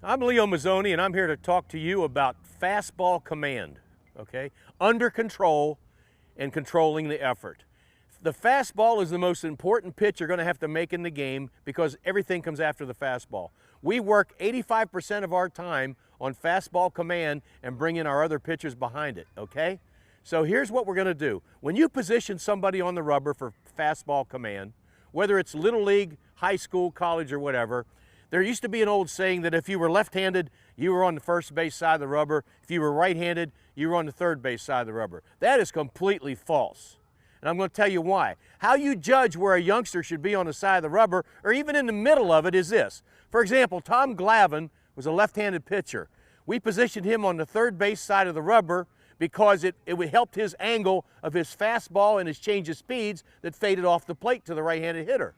I'm Leo Mazzoni, and I'm here to talk to you about fastball command, okay? Under control and controlling the effort. The fastball is the most important pitch you're going to have to make in the game because everything comes after the fastball. We work 85% of our time on fastball command and bring in our other pitchers behind it, okay? So here's what we're going to do. When you position somebody on the rubber for fastball command, whether it's Little League, high school, college, or whatever, there used to be an old saying that if you were left-handed, you were on the first base side of the rubber. If you were right-handed, you were on the third base side of the rubber. That is completely false. And I'm going to tell you why. How you judge where a youngster should be on the side of the rubber, or even in the middle of it, is this. For example, Tom Glavine was a left-handed pitcher. We positioned him on the third base side of the rubber because it helped his angle of his fastball and his change of speeds that faded off the plate to the right-handed hitter.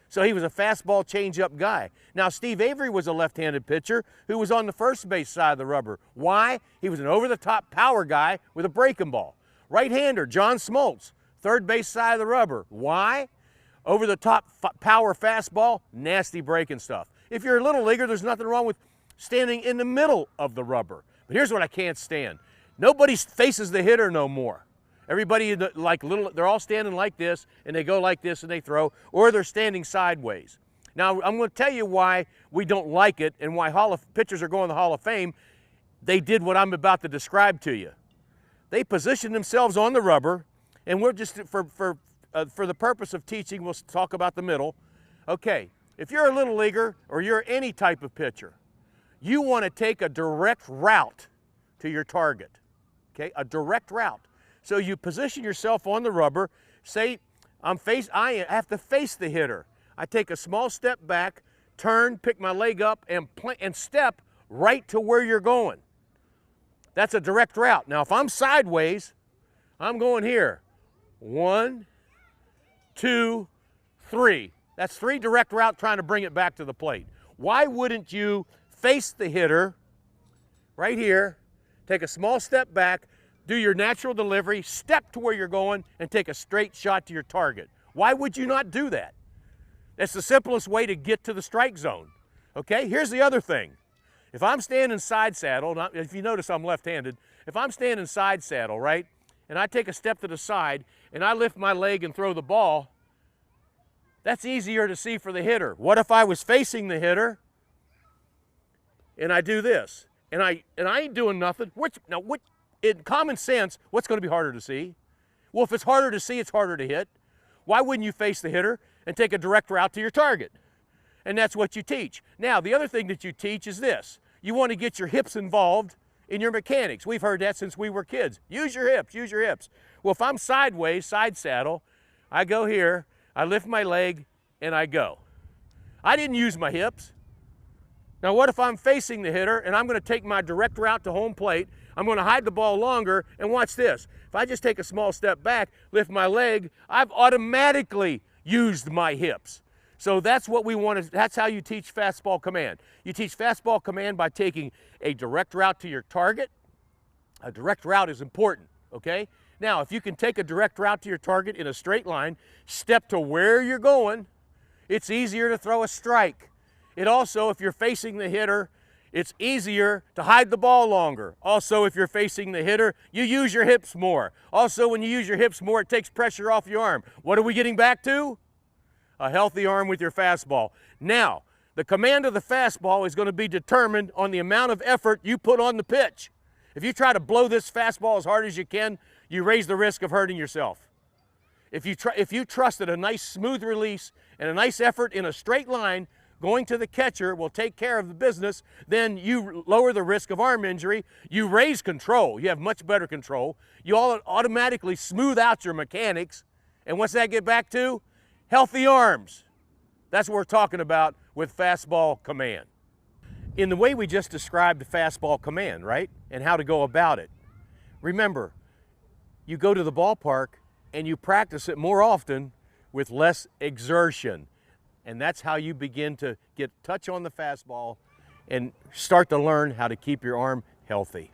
So he was a fastball change-up guy. Now, Steve Avery was a left-handed pitcher who was on the first base side of the rubber. Why? He was an over-the-top power guy with a breaking ball. Right-hander, John Smoltz, third base side of the rubber. Why? Over-the-top power fastball, nasty breaking stuff. If you're a little leaguer, there's nothing wrong with standing in the middle of the rubber. But here's what I can't stand. Nobody faces the hitter no more. Everybody, they're all standing like this, and they go like this, and they throw, or they're standing sideways. Now, I'm going to tell you why we don't like it and why pitchers are going to the Hall of Fame. They did what I'm about to describe to you. They positioned themselves on the rubber, and we're just, for the purpose of teaching, we'll talk about the middle. Okay, if you're a little leaguer or you're any type of pitcher, you want to take a direct route to your target, okay, a direct route. So you position yourself on the rubber, say, I have to face the hitter. I take a small step back, turn, pick my leg up, and step right to where you're going. That's a direct route. Now, if I'm sideways, I'm going here. 1, 2, 3. That's 3 direct route trying to bring it back to the plate. Why wouldn't you face the hitter right here, take a small step back, do your natural delivery, step to where you're going, and take a straight shot to your target? Why would you not do that? That's the simplest way to get to the strike zone. Okay, here's the other thing. If I'm standing side saddle, if you notice I'm left-handed, if I'm standing side saddle, right, and I take a step to the side, and I lift my leg and throw the ball, that's easier to see for the hitter. What if I was facing the hitter, and I do this, and I ain't doing nothing? In common sense, what's going to be harder to see? Well, if it's harder to see, it's harder to hit. Why wouldn't you face the hitter and take a direct route to your target? And that's what you teach. Now, the other thing that you teach is this. You want to get your hips involved in your mechanics. We've heard that since we were kids. Use your hips, use your hips. Well, if I'm sideways, side saddle, I go here, I lift my leg, and I go. I didn't use my hips. Now, what if I'm facing the hitter and I'm going to take my direct route to home plate? I'm going to hide the ball longer, and watch this. If I just take a small step back, lift my leg, I've automatically used my hips. So that's what we want to, that's how you teach fastball command. You teach fastball command by taking a direct route to your target. A direct route is important, okay? Now, if you can take a direct route to your target in a straight line, step to where you're going, it's easier to throw a strike. It also, if you're facing the hitter, it's easier to hide the ball longer. Also, if you're facing the hitter, you use your hips more. Also, when you use your hips more, it takes pressure off your arm. What are we getting back to? A healthy arm with your fastball. Now, the command of the fastball is going to be determined on the amount of effort you put on the pitch. If you try to blow this fastball as hard as you can, you raise the risk of hurting yourself. If you trusted a nice smooth release and a nice effort in a straight line, going to the catcher will take care of the business, then you lower the risk of arm injury. You raise control. You have much better control. You automatically smooth out your mechanics. And what's that get back to? Healthy arms. That's what we're talking about with fastball command. In the way we just described fastball command, right? And how to go about it. Remember, you go to the ballpark and you practice it more often with less exertion. And that's how you begin to get touch on the fastball and start to learn how to keep your arm healthy.